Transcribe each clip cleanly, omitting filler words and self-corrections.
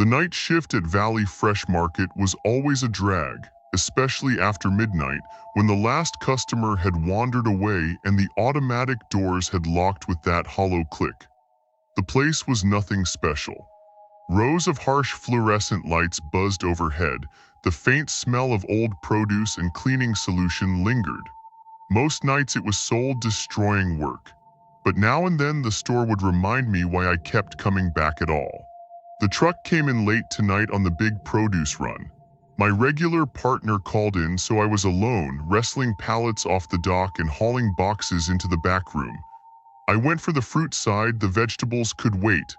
The night shift at Valley Fresh Market was always a drag, especially after midnight when the last customer had wandered away and the automatic doors had locked with that hollow click. The place was nothing special. Rows of harsh fluorescent lights buzzed overhead. The faint smell of old produce and cleaning solution lingered. Most nights it was soul-destroying work, but now and then the store would remind me why I kept coming back at all. The truck came in late tonight on the big produce run. My regular partner called in, so I was alone, wrestling pallets off the dock and hauling boxes into the back room. I went for the fruit side. The vegetables could wait.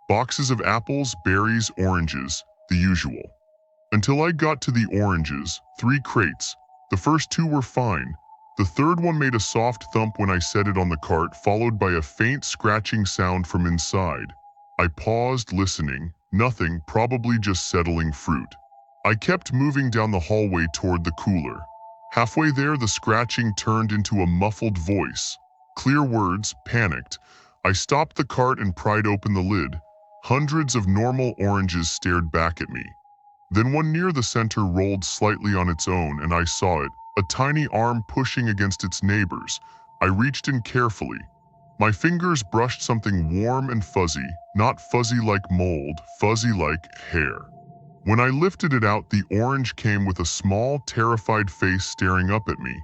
Boxes of apples, berries, oranges, the usual. Until I got to the oranges, 3 crates. The first 2 were fine. The third one made a soft thump when I set it on the cart, followed by a faint scratching sound from inside. I paused, listening. Nothing, probably just settling fruit. I kept moving down the hallway toward the cooler. Halfway there, the scratching turned into a muffled voice. Clear words, panicked. I stopped the cart and pried open the lid. Hundreds of normal oranges stared back at me. Then one near the center rolled slightly on its own, and I saw it, a tiny arm pushing against its neighbors. I reached in carefully. My fingers brushed something warm and fuzzy, not fuzzy like mold, fuzzy like hair. When I lifted it out, the orange came with a small, terrified face staring up at me.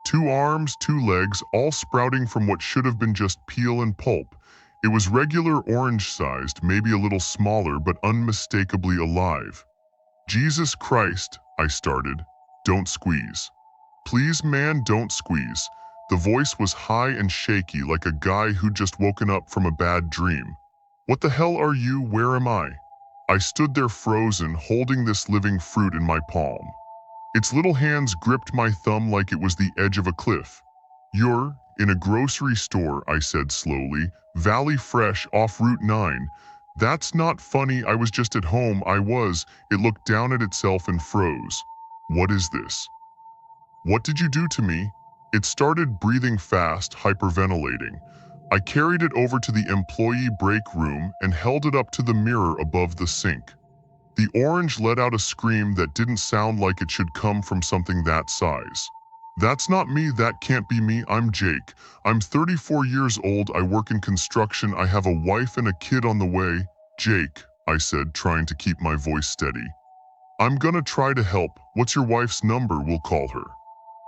2 arms, 2 legs, all sprouting from what should have been just peel and pulp. It was regular orange-sized, maybe a little smaller, but unmistakably alive. Jesus Christ, I started. Don't squeeze. Please, man, don't squeeze. The voice was high and shaky, like a guy who'd just woken up from a bad dream. What the hell are you? Where am I? I stood there frozen, holding this living fruit in my palm. Its little hands gripped my thumb like it was the edge of a cliff. You're in a grocery store, I said slowly. Valley Fresh, off Route 9. That's not funny, I was just at home. It looked down at itself and froze. What is this? What did you do to me? It started breathing fast, hyperventilating. I carried it over to the employee break room and held it up to the mirror above the sink. The orange let out a scream that didn't sound like it should come from something that size. That's not me, that can't be me, I'm Jake. I'm 34 years old, I work in construction, I have a wife and a kid on the way. Jake, I said, trying to keep my voice steady. I'm gonna try to help. What's your wife's number? We'll call her.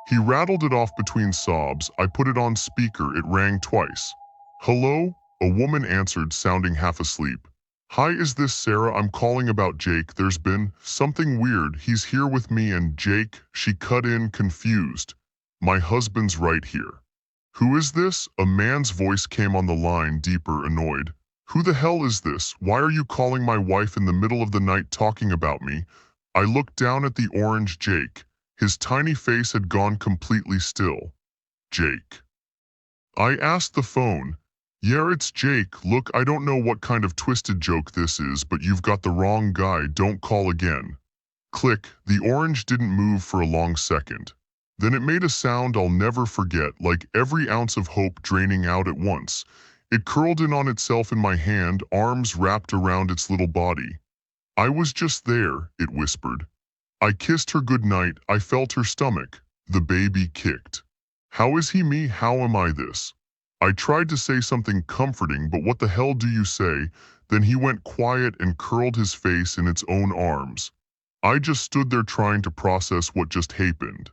He rattled it off between sobs. I put it on speaker. It rang twice. Hello? A woman answered, sounding half asleep. Hi, is this Sarah? I'm calling about Jake. There's been something weird. He's here with me and Jake. She cut in, confused. My husband's right here. Who is this? A man's voice came on the line, deeper, annoyed. Who the hell is this? Why are you calling my wife in the middle of the night talking about me? I looked down at the orange Jake. His tiny face had gone completely still. Jake. I asked the phone. Yeah, it's Jake. Look, I don't know what kind of twisted joke this is, but you've got the wrong guy. Don't call again. Click. The orange didn't move for a long second. Then it made a sound I'll never forget, like every ounce of hope draining out at once. It curled in on itself in my hand, arms wrapped around its little body. I was just there, it whispered. I kissed her goodnight. I felt her stomach. The baby kicked. How is he me? How am I this? I tried to say something comforting, but what the hell do you say? Then he went quiet and curled his face in its own arms. I just stood there trying to process what just happened.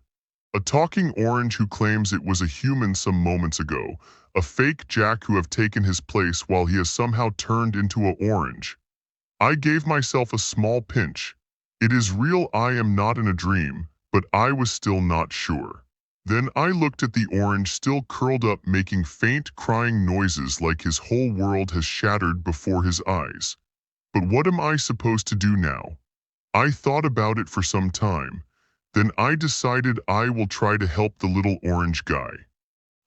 A talking orange who claims it was a human some moments ago. A fake Jack who have taken his place while he has somehow turned into an orange. I gave myself a small pinch. It is real, I am not in a dream, but I was still not sure. Then I looked at the orange still curled up, making faint crying noises like his whole world has shattered before his eyes. But what am I supposed to do now? I thought about it for some time. Then I decided I will try to help the little orange guy.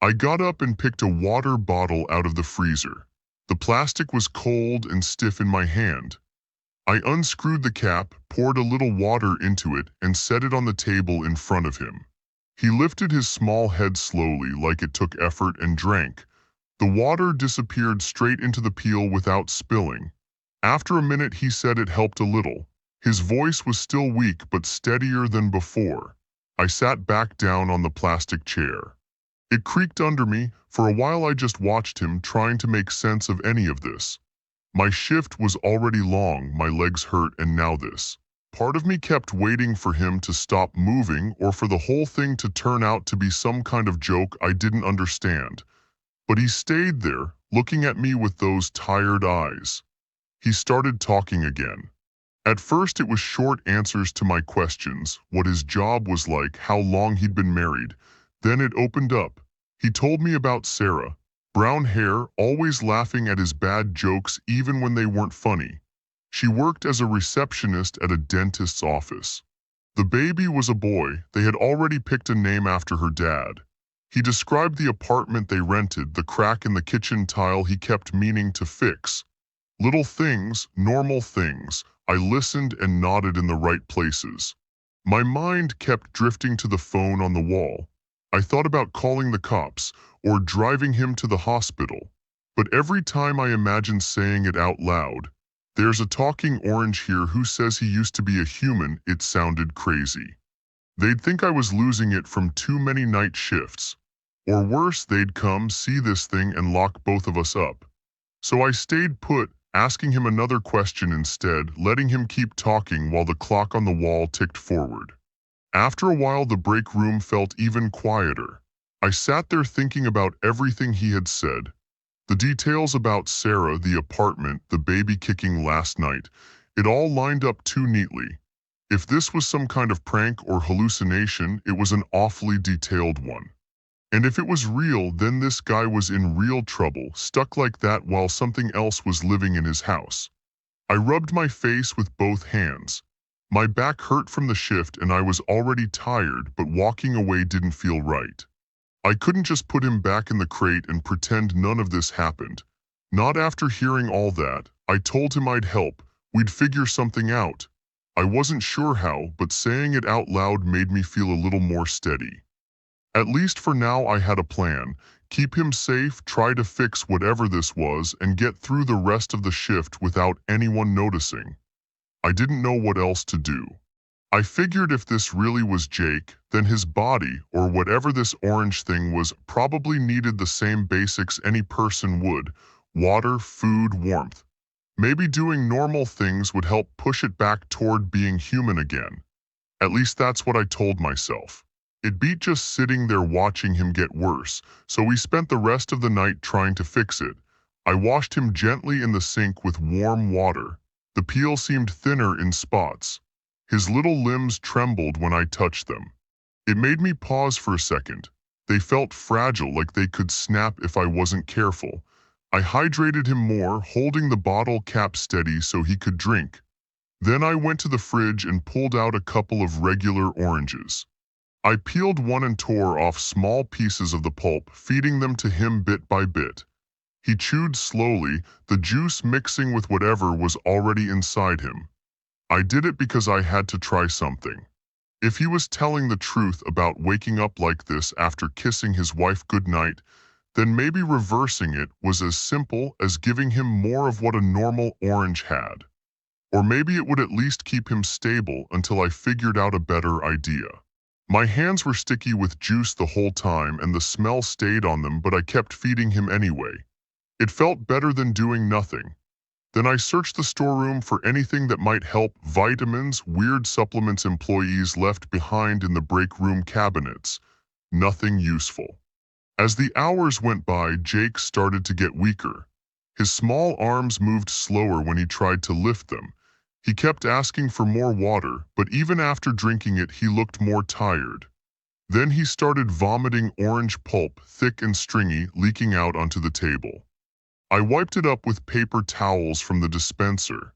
I got up and picked a water bottle out of the freezer. The plastic was cold and stiff in my hand. I unscrewed the cap, poured a little water into it, and set it on the table in front of him. He lifted his small head slowly, like it took effort, and drank. The water disappeared straight into the peel without spilling. After a minute, he said it helped a little. His voice was still weak but steadier than before. I sat back down on the plastic chair. It creaked under me. For a while I just watched him, trying to make sense of any of this. My shift was already long, my legs hurt, and now this. Part of me kept waiting for him to stop moving or for the whole thing to turn out to be some kind of joke I didn't understand. But he stayed there, looking at me with those tired eyes. He started talking again. At first it was short answers to my questions, what his job was like, how long he'd been married. Then it opened up. He told me about Sarah. Brown hair, always laughing at his bad jokes even when they weren't funny. She worked as a receptionist at a dentist's office. The baby was a boy. They had already picked a name after her dad. He described the apartment they rented, the crack in the kitchen tile he kept meaning to fix. Little things, normal things. I listened and nodded in the right places. My mind kept drifting to the phone on the wall. I thought about calling the cops or driving him to the hospital. But every time I imagined saying it out loud, "There's a talking orange here who says he used to be a human," it sounded crazy. They'd think I was losing it from too many night shifts. Or worse, they'd come, see this thing, and lock both of us up. So I stayed put, asking him another question instead, letting him keep talking while the clock on the wall ticked forward. After a while, the break room felt even quieter. I sat there thinking about everything he had said. The details about Sarah, the apartment, the baby kicking last night, it all lined up too neatly. If this was some kind of prank or hallucination, it was an awfully detailed one. And if it was real, then this guy was in real trouble, stuck like that while something else was living in his house. I rubbed my face with both hands. My back hurt from the shift and I was already tired, but walking away didn't feel right. I couldn't just put him back in the crate and pretend none of this happened. Not after hearing all that. I told him I'd help. We'd figure something out. I wasn't sure how, but saying it out loud made me feel a little more steady. At least for now I had a plan. Keep him safe, try to fix whatever this was, and get through the rest of the shift without anyone noticing. I didn't know what else to do. I figured if this really was Jake, then his body, or whatever this orange thing was, probably needed the same basics any person would: water, food, warmth. Maybe doing normal things would help push it back toward being human again. At least that's what I told myself. It beat just sitting there watching him get worse, so we spent the rest of the night trying to fix it. I washed him gently in the sink with warm water. The peel seemed thinner in spots. His little limbs trembled when I touched them. It made me pause for a second. They felt fragile, like they could snap if I wasn't careful. I hydrated him more, holding the bottle cap steady so he could drink. Then I went to the fridge and pulled out a couple of regular oranges. I peeled one and tore off small pieces of the pulp, feeding them to him bit by bit. He chewed slowly, the juice mixing with whatever was already inside him. I did it because I had to try something. If he was telling the truth about waking up like this after kissing his wife goodnight, then maybe reversing it was as simple as giving him more of what a normal orange had. Or maybe it would at least keep him stable until I figured out a better idea. My hands were sticky with juice the whole time and the smell stayed on them, but I kept feeding him anyway. It felt better than doing nothing. Then I searched the storeroom for anything that might help: vitamins, weird supplements employees left behind in the break room cabinets. Nothing useful. As the hours went by, Jake started to get weaker. His small arms moved slower when he tried to lift them. He kept asking for more water, but even after drinking it, he looked more tired. Then he started vomiting orange pulp, thick and stringy, leaking out onto the table. I wiped it up with paper towels from the dispenser.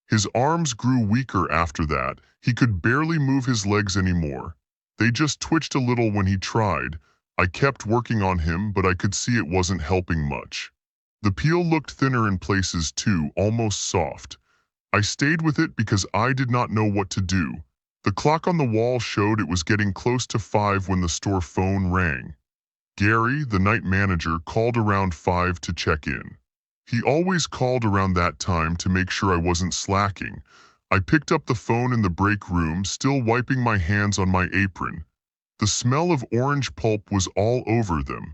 His arms grew weaker after that. He could barely move his legs anymore. They just twitched a little when he tried. I kept working on him, but I could see it wasn't helping much. The peel looked thinner in places too, almost soft. I stayed with it because I did not know what to do. The clock on the wall showed it was getting close to 5 when the store phone rang. Gary, the night manager, called around 5 to check in. He always called around that time to make sure I wasn't slacking. I picked up the phone in the break room, still wiping my hands on my apron. The smell of orange pulp was all over them.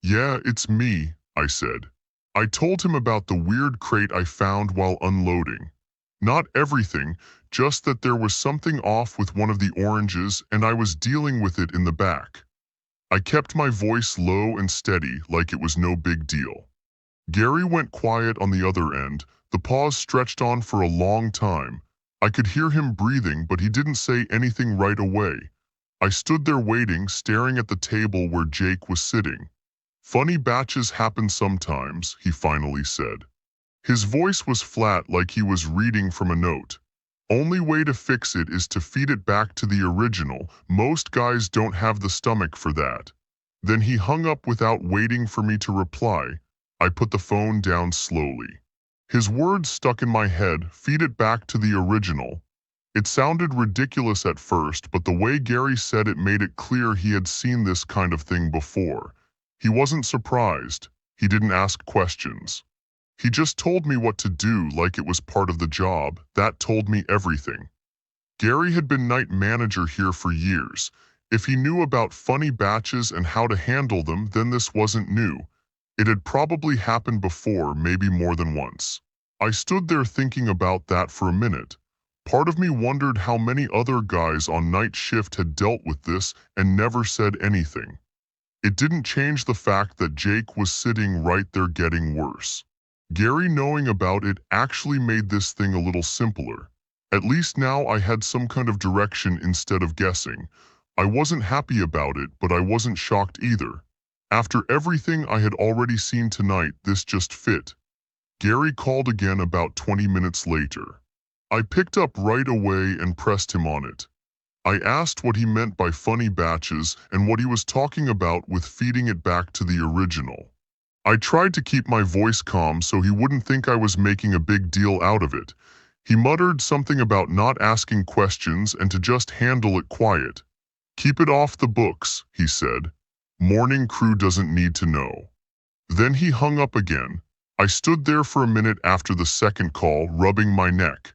"Yeah, it's me," I said. I told him about the weird crate I found while unloading. Not everything, just that there was something off with one of the oranges and I was dealing with it in the back. I kept my voice low and steady, like it was no big deal. Gary went quiet on the other end. The pause stretched on for a long time. I could hear him breathing, but he didn't say anything right away. I stood there waiting, staring at the table where Jake was sitting. "Funny batches happen sometimes," he finally said. His voice was flat, like he was reading from a note. "Only way to fix it is to feed it back to the original. Most guys don't have the stomach for that." Then he hung up without waiting for me to reply. I put the phone down slowly. His words stuck in my head, "Feed it back to the original." It sounded ridiculous at first, but the way Gary said it made it clear he had seen this kind of thing before. He wasn't surprised. He didn't ask questions. He just told me what to do like it was part of the job. That told me everything. Gary had been night manager here for years. If he knew about funny batches and how to handle them, then this wasn't new. It had probably happened before, maybe more than once. I stood there thinking about that for a minute. Part of me wondered how many other guys on night shift had dealt with this and never said anything. It didn't change the fact that Jake was sitting right there getting worse. Gary knowing about it actually made this thing a little simpler. At least now I had some kind of direction instead of guessing. I wasn't happy about it, but I wasn't shocked either. After everything I had already seen tonight, this just fit. Gary called again about 20 minutes later. I picked up right away and pressed him on it. I asked what he meant by funny batches and what he was talking about with feeding it back to the original. I tried to keep my voice calm so he wouldn't think I was making a big deal out of it. He muttered something about not asking questions and to just handle it quiet. "Keep it off the books," he said. "Morning crew doesn't need to know." Then he hung up again. I stood there for a minute after the second call, rubbing my neck.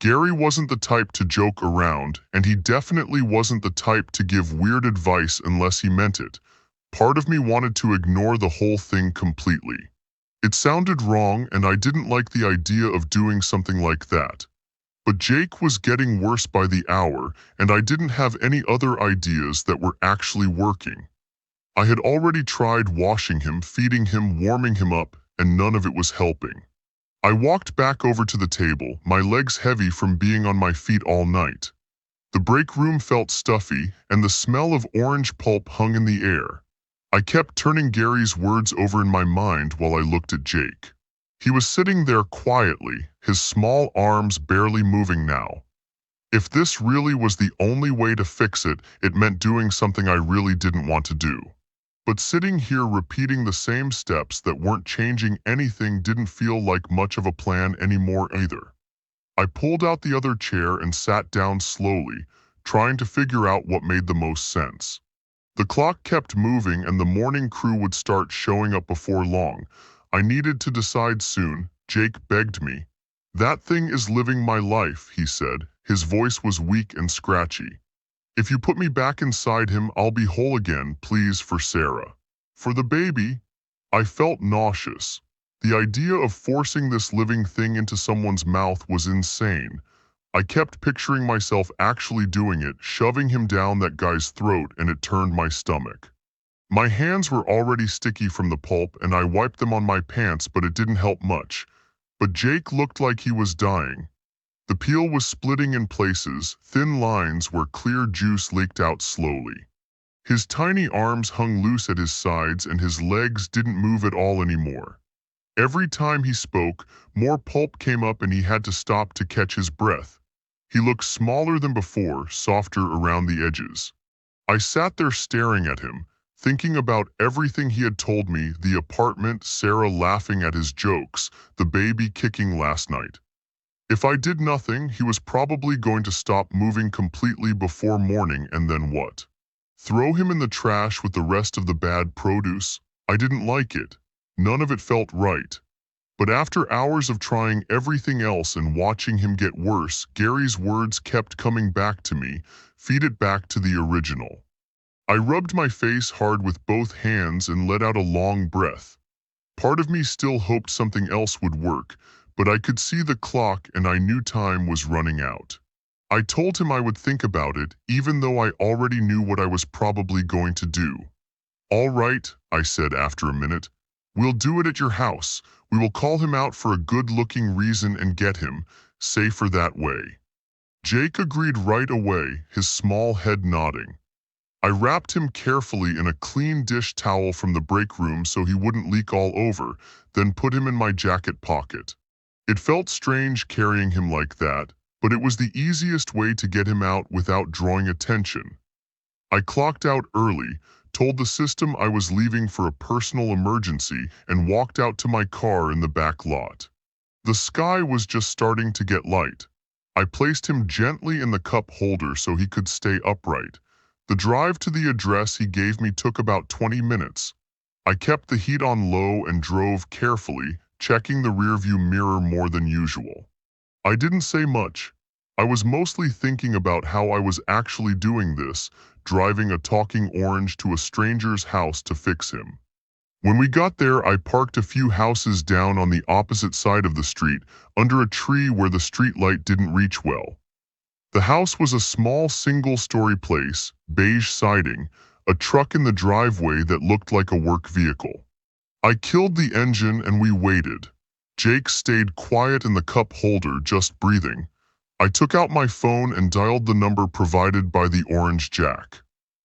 Gary wasn't the type to joke around, and he definitely wasn't the type to give weird advice unless he meant it. Part of me wanted to ignore the whole thing completely. It sounded wrong, and I didn't like the idea of doing something like that. But Jake was getting worse by the hour, and I didn't have any other ideas that were actually working. I had already tried washing him, feeding him, warming him up, and none of it was helping. I walked back over to the table, my legs heavy from being on my feet all night. The break room felt stuffy, and the smell of orange pulp hung in the air. I kept turning Gary's words over in my mind while I looked at Jake. He was sitting there quietly, his small arms barely moving now. If this really was the only way to fix it, it meant doing something I really didn't want to do. But sitting here repeating the same steps that weren't changing anything didn't feel like much of a plan anymore either. I pulled out the other chair and sat down slowly, trying to figure out what made the most sense. The clock kept moving and the morning crew would start showing up before long. I needed to decide soon. Jake begged me. "That thing is living my life," he said. His voice was weak and scratchy. "If you put me back inside him, I'll be whole again, please, for Sarah. For the baby." I felt nauseous. The idea of forcing this living thing into someone's mouth was insane. I kept picturing myself actually doing it, shoving him down that guy's throat, and it turned my stomach. My hands were already sticky from the pulp and I wiped them on my pants, but it didn't help much. But Jake looked like he was dying. The peel was splitting in places, thin lines where clear juice leaked out slowly. His tiny arms hung loose at his sides and his legs didn't move at all anymore. Every time he spoke, more pulp came up and he had to stop to catch his breath. He looked smaller than before, softer around the edges. I sat there staring at him, thinking about everything he had told me, the apartment, Sarah laughing at his jokes, the baby kicking last night. If I did nothing, he was probably going to stop moving completely before morning, and then what? Throw him in the trash with the rest of the bad produce? I didn't like it. None of it felt right. But after hours of trying everything else and watching him get worse, Gary's words kept coming back to me, "Feed it back to the original." I rubbed my face hard with both hands and let out a long breath. Part of me still hoped something else would work, but I could see the clock and I knew time was running out. I told him I would think about it, even though I already knew what I was probably going to do. "All right," I said after a minute. "We'll do it at your house. We will call him out for a good-looking reason and get him, safer that way." Jake agreed right away, his small head nodding. I wrapped him carefully in a clean dish towel from the break room so he wouldn't leak all over, then put him in my jacket pocket. It felt strange carrying him like that, but it was the easiest way to get him out without drawing attention. I clocked out early, told the system I was leaving for a personal emergency, and walked out to my car in the back lot. The sky was just starting to get light. I placed him gently in the cup holder so he could stay upright. The drive to the address he gave me took about 20 minutes. I kept the heat on low and drove carefully, checking the rearview mirror more than usual. I didn't say much. I was mostly thinking about how I was actually doing this, driving a talking orange to a stranger's house to fix him. When we got there, I parked a few houses down on the opposite side of the street, under a tree where the street light didn't reach well. The house was a small single-story place, beige siding, a truck in the driveway that looked like a work vehicle. I killed the engine and we waited. Jake stayed quiet in the cup holder, just breathing. I took out my phone and dialed the number provided by the orange jack.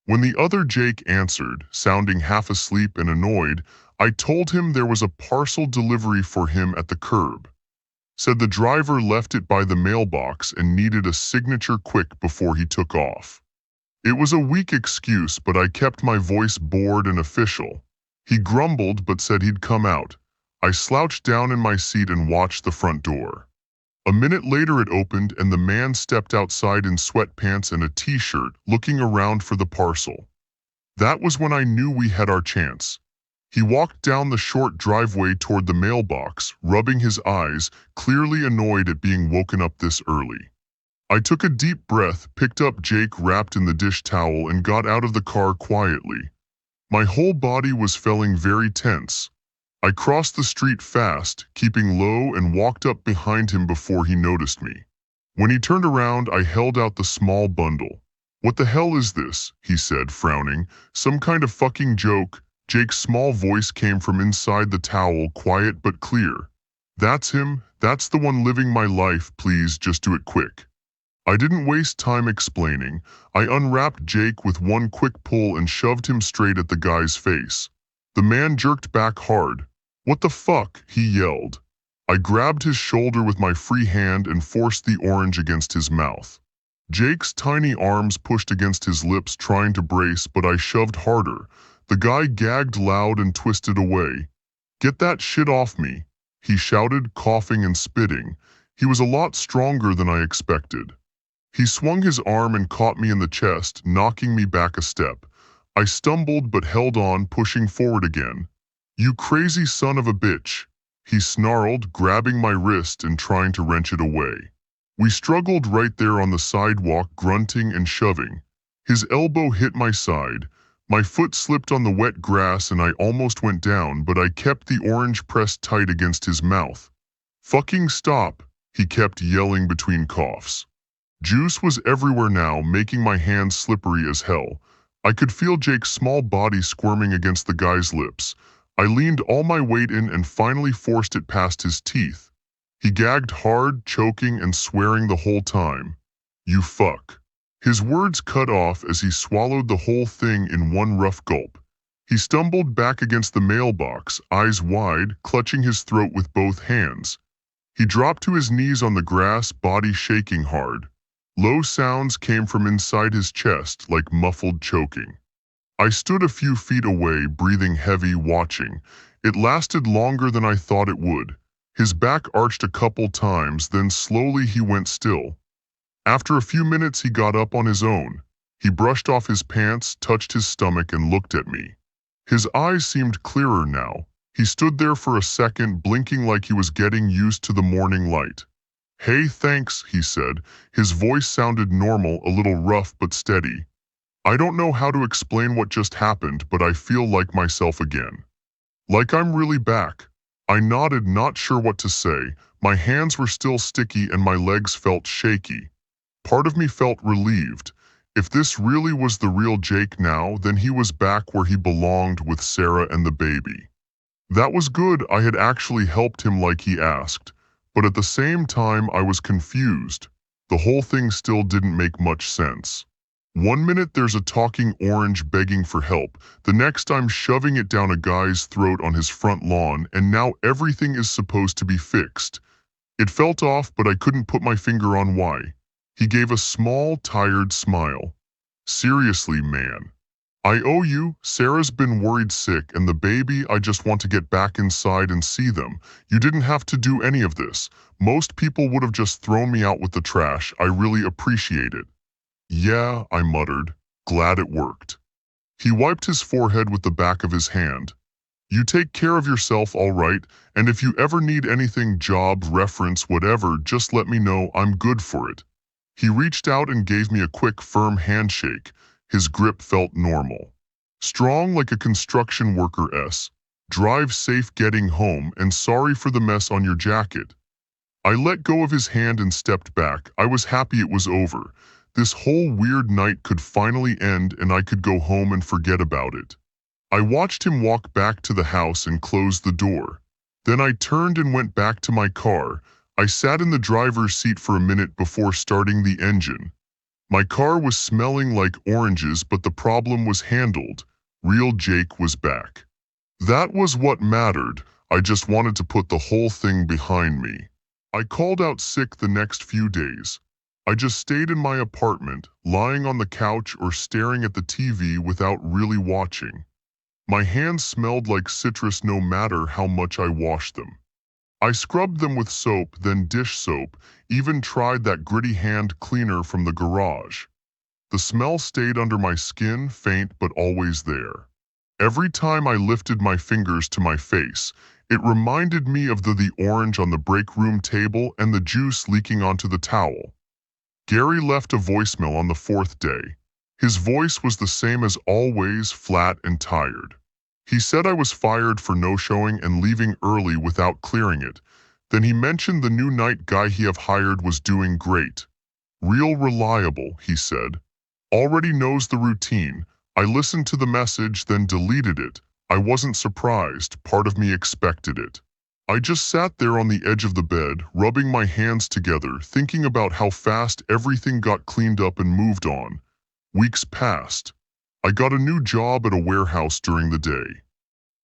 When the other Jake answered, sounding half asleep and annoyed, I told him there was a parcel delivery for him at the curb. Said the driver left it by the mailbox and needed a signature quick before he took off. It was a weak excuse, but I kept my voice bored and official. He grumbled but said he'd come out. I slouched down in my seat and watched the front door. A minute later it opened and the man stepped outside in sweatpants and a t-shirt, looking around for the parcel. That was when I knew we had our chance. He walked down the short driveway toward the mailbox, rubbing his eyes, clearly annoyed at being woken up this early. I took a deep breath, picked up Jake wrapped in the dish towel and got out of the car quietly. My whole body was feeling very tense. I crossed the street fast, keeping low, and walked up behind him before he noticed me. When he turned around, I held out the small bundle. "What the hell is this?" he said, frowning. "Some kind of fucking joke?" Jake's small voice came from inside the towel, quiet but clear. "That's him. That's the one living my life. Please, just do it quick." I didn't waste time explaining. I unwrapped Jake with one quick pull and shoved him straight at the guy's face. The man jerked back hard. "What the fuck?" he yelled. I grabbed his shoulder with my free hand and forced the orange against his mouth. Jake's tiny arms pushed against his lips, trying to brace, but I shoved harder. The guy gagged loud and twisted away. "Get that shit off me," he shouted, coughing and spitting. He was a lot stronger than I expected. He swung his arm and caught me in the chest, knocking me back a step. I stumbled but held on, pushing forward again. "You crazy son of a bitch," he snarled, grabbing my wrist and trying to wrench it away. We struggled right there on the sidewalk, grunting and shoving. His elbow hit my side. My foot slipped on the wet grass and I almost went down, but I kept the orange pressed tight against his mouth. "Fucking stop," he kept yelling between coughs. Juice was everywhere now, making my hands slippery as hell. I could feel Jake's small body squirming against the guy's lips. I leaned all my weight in and finally forced it past his teeth. He gagged hard, choking and swearing the whole time. "You fuck." His words cut off as he swallowed the whole thing in one rough gulp. He stumbled back against the mailbox, eyes wide, clutching his throat with both hands. He dropped to his knees on the grass, body shaking hard. Low sounds came from inside his chest, like muffled choking. I stood a few feet away, breathing heavy, watching. It lasted longer than I thought it would. His back arched a couple times, then slowly he went still. After a few minutes he got up on his own. He brushed off his pants, touched his stomach and looked at me. His eyes seemed clearer now. He stood there for a second, blinking like he was getting used to the morning light. "Hey, thanks," he said. His voice sounded normal, a little rough but steady. "I don't know how to explain what just happened, but I feel like myself again. Like I'm really back." I nodded, not sure what to say. My hands were still sticky and my legs felt shaky. Part of me felt relieved. If this really was the real Jake now, then he was back where he belonged with Sarah and the baby. That was good. I had actually helped him like he asked. But at the same time, I was confused. The whole thing still didn't make much sense. One minute there's a talking orange begging for help, the next I'm shoving it down a guy's throat on his front lawn, and now everything is supposed to be fixed. It felt off, but I couldn't put my finger on why. He gave a small, tired smile. "Seriously, man. I owe you. Sarah's been worried sick, and the baby, I just want to get back inside and see them. You didn't have to do any of this. Most people would have just thrown me out with the trash. I really appreciate it." "Yeah," I muttered, glad it worked. He wiped his forehead with the back of his hand. "You take care of yourself, all right, and if you ever need anything, job, reference, whatever, just let me know. I'm good for it." He reached out and gave me a quick, firm handshake. His grip felt normal. "Strong like a construction worker. Drive safe getting home, and sorry for the mess on your jacket." I let go of his hand and stepped back. I was happy it was over. This whole weird night could finally end and I could go home and forget about it. I watched him walk back to the house and close the door. Then I turned and went back to my car. I sat in the driver's seat for a minute before starting the engine. My car was smelling like oranges, but the problem was handled. Real Jake was back. That was what mattered. I just wanted to put the whole thing behind me. I called out sick the next few days. I just stayed in my apartment, lying on the couch or staring at the TV without really watching. My hands smelled like citrus no matter how much I washed them. I scrubbed them with soap, then dish soap, even tried that gritty hand cleaner from the garage. The smell stayed under my skin, faint but always there. Every time I lifted my fingers to my face, it reminded me of the orange on the break room table and the juice leaking onto the towel. Gary left a voicemail on the fourth day. His voice was the same as always, flat and tired. He said I was fired for no-showing and leaving early without clearing it. Then he mentioned the new night guy he have hired was doing great. "Real reliable," he said. "Already knows the routine." I listened to the message, then deleted it. I wasn't surprised. Part of me expected it. I just sat there on the edge of the bed, rubbing my hands together, thinking about how fast everything got cleaned up and moved on. Weeks passed. I got a new job at a warehouse during the day.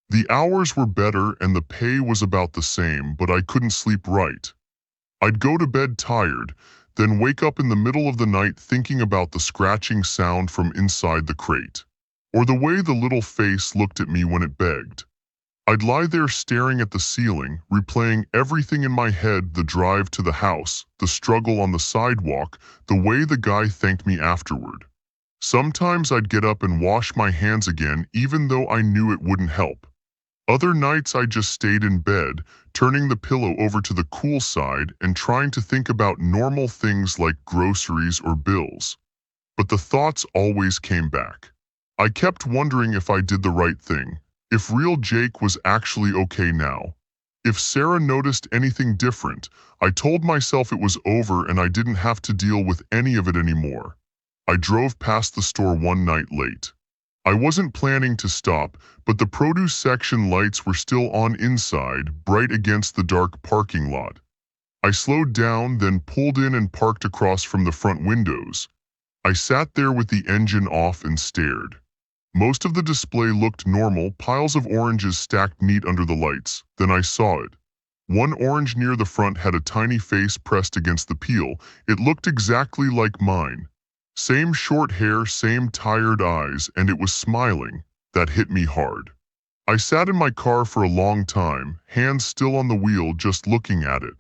The hours were better and the pay was about the same, but I couldn't sleep right. I'd go to bed tired, then wake up in the middle of the night thinking about the scratching sound from inside the crate, or the way the little face looked at me when it begged. I'd lie there staring at the ceiling, replaying everything in my head: the drive to the house, the struggle on the sidewalk, the way the guy thanked me afterward. Sometimes I'd get up and wash my hands again, even though I knew it wouldn't help. Other nights I just stayed in bed, turning the pillow over to the cool side and trying to think about normal things like groceries or bills. But the thoughts always came back. I kept wondering if I did the right thing. If real Jake was actually okay now. If Sarah noticed anything different. I told myself it was over and I didn't have to deal with any of it anymore. I drove past the store one night late. I wasn't planning to stop, but the produce section lights were still on inside, bright against the dark parking lot. I slowed down, then pulled in and parked across from the front windows. I sat there with the engine off and stared. Most of the display looked normal, piles of oranges stacked neat under the lights. Then I saw it. One orange near the front had a tiny face pressed against the peel. It looked exactly like mine. Same short hair, same tired eyes, and it was smiling. That hit me hard. I sat in my car for a long time, hands still on the wheel, just looking at it.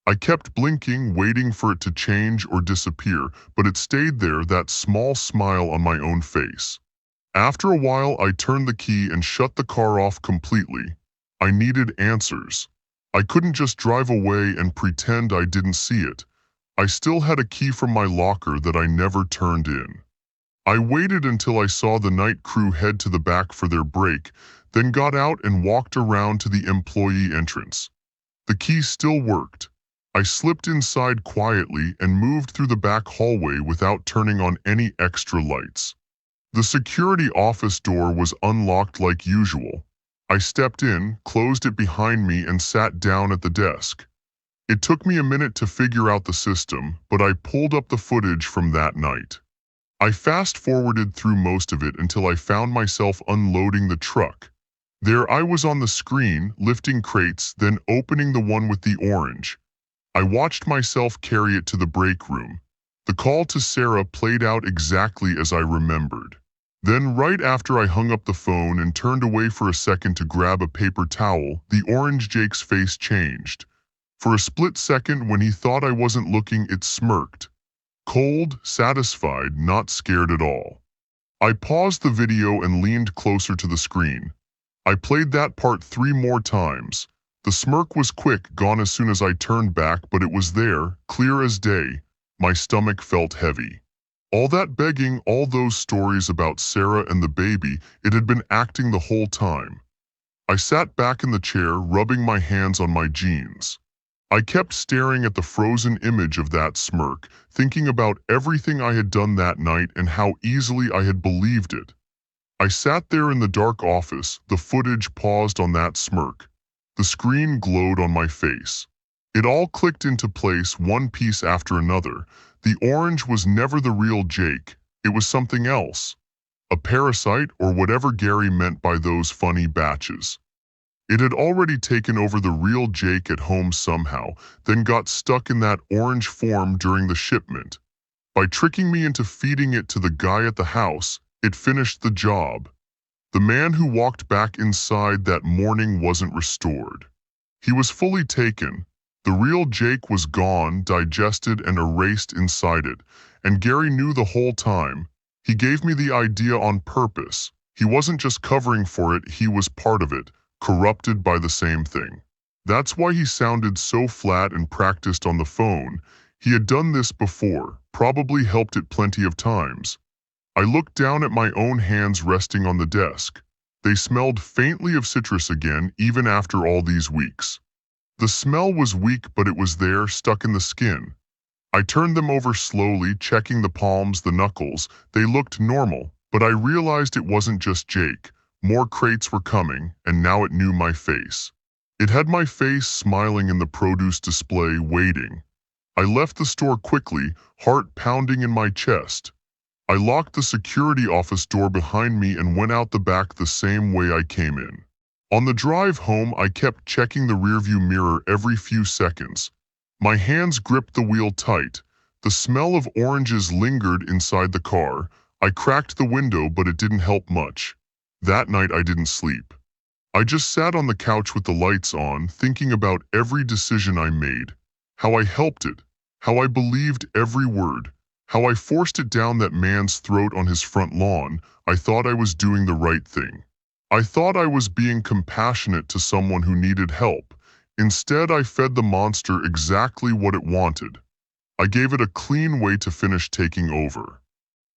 I kept blinking, waiting for it to change or disappear, but it stayed there, that small smile on my own face. After a while, I turned the key and shut the car off completely. I needed answers. I couldn't just drive away and pretend I didn't see it. I still had a key from my locker that I never turned in. I waited until I saw the night crew head to the back for their break, then got out and walked around to the employee entrance. The key still worked. I slipped inside quietly and moved through the back hallway without turning on any extra lights. The security office door was unlocked like usual. I stepped in, closed it behind me, and sat down at the desk. It took me a minute to figure out the system, but I pulled up the footage from that night. I fast-forwarded through most of it until I found myself unloading the truck. There I was on the screen, lifting crates, then opening the one with the orange. I watched myself carry it to the break room. The call to Sarah played out exactly as I remembered. Then right after I hung up the phone and turned away for a second to grab a paper towel, the orange Jake's face changed. For a split second, when he thought I wasn't looking, it smirked. Cold, satisfied, not scared at all. I paused the video and leaned closer to the screen. I played that part 3 more times. The smirk was quick, gone as soon as I turned back, but it was there, clear as day. My stomach felt heavy. All that begging, all those stories about Sarah and the baby, it had been acting the whole time. I sat back in the chair, rubbing my hands on my jeans. I kept staring at the frozen image of that smirk, thinking about everything I had done that night and how easily I had believed it. I sat there in the dark office, the footage paused on that smirk. The screen glowed on my face. It all clicked into place, one piece after another. The orange was never the real Jake. It was something else. A parasite, or whatever Gary meant by those funny batches. It had already taken over the real Jake at home somehow, then got stuck in that orange form during the shipment. By tricking me into feeding it to the guy at the house, it finished the job. The man who walked back inside that morning wasn't restored. He was fully taken. The real Jake was gone, digested and erased inside it, and Gary knew the whole time. He gave me the idea on purpose. He wasn't just covering for it, he was part of it, corrupted by the same thing. That's why he sounded so flat and practiced on the phone. He had done this before, probably helped it plenty of times. I looked down at my own hands resting on the desk. They smelled faintly of citrus again, even after all these weeks. The smell was weak, but it was there, stuck in the skin. I turned them over slowly, checking the palms, the knuckles. They looked normal, but I realized it wasn't just Jake. More crates were coming, and now it knew my face. It had my face smiling in the produce display, waiting. I left the store quickly, heart pounding in my chest. I locked the security office door behind me and went out the back the same way I came in. On the drive home, I kept checking the rearview mirror every few seconds. My hands gripped the wheel tight. The smell of oranges lingered inside the car. I cracked the window, but it didn't help much. That night I didn't sleep. I just sat on the couch with the lights on, thinking about every decision I made. How I helped it. How I believed every word. How I forced it down that man's throat on his front lawn. I thought I was doing the right thing. I thought I was being compassionate to someone who needed help. Instead, I fed the monster exactly what it wanted. I gave it a clean way to finish taking over.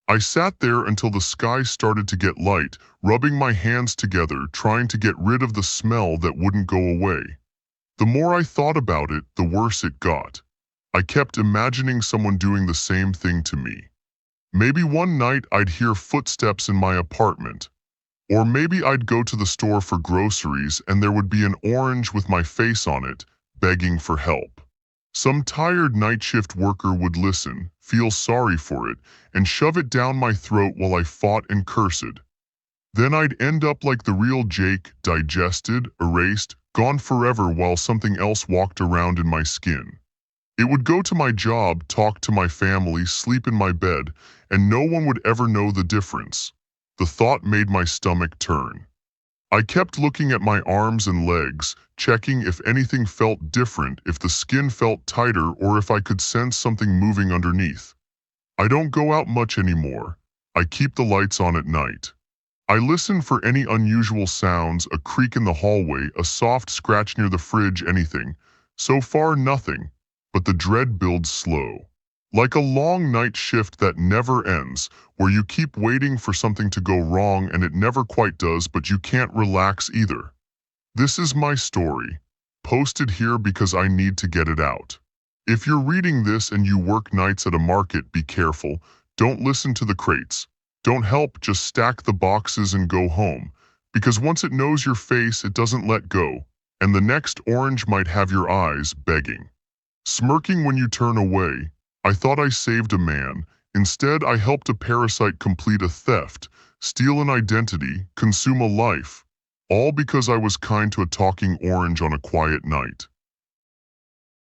I sat there until the sky started to get light, rubbing my hands together, trying to get rid of the smell that wouldn't go away. The more I thought about it, the worse it got. I kept imagining someone doing the same thing to me. Maybe one night I'd hear footsteps in my apartment. Or maybe I'd go to the store for groceries and there would be an orange with my face on it, begging for help. Some tired night shift worker would listen, feel sorry for it, and shove it down my throat while I fought and cursed. Then I'd end up like the real Jake, digested, erased, gone forever while something else walked around in my skin. It would go to my job, talk to my family, sleep in my bed, and no one would ever know the difference. The thought made my stomach turn. I kept looking at my arms and legs, checking if anything felt different, if the skin felt tighter, or if I could sense something moving underneath. I don't go out much anymore. I keep the lights on at night. I listen for any unusual sounds, a creak in the hallway, a soft scratch near the fridge, anything. So far, nothing, but the dread builds slow. Like a long night shift that never ends, where you keep waiting for something to go wrong and it never quite does, but you can't relax either. This is my story, posted here because I need to get it out. If you're reading this and you work nights at a market, be careful. Don't listen to the crates. Don't help, just stack the boxes and go home. Because once it knows your face, it doesn't let go. And the next orange might have your eyes begging. Smirking when you turn away. I thought I saved a man. Instead, I helped a parasite complete a theft, steal an identity, consume a life. All because I was kind to a talking orange on a quiet night.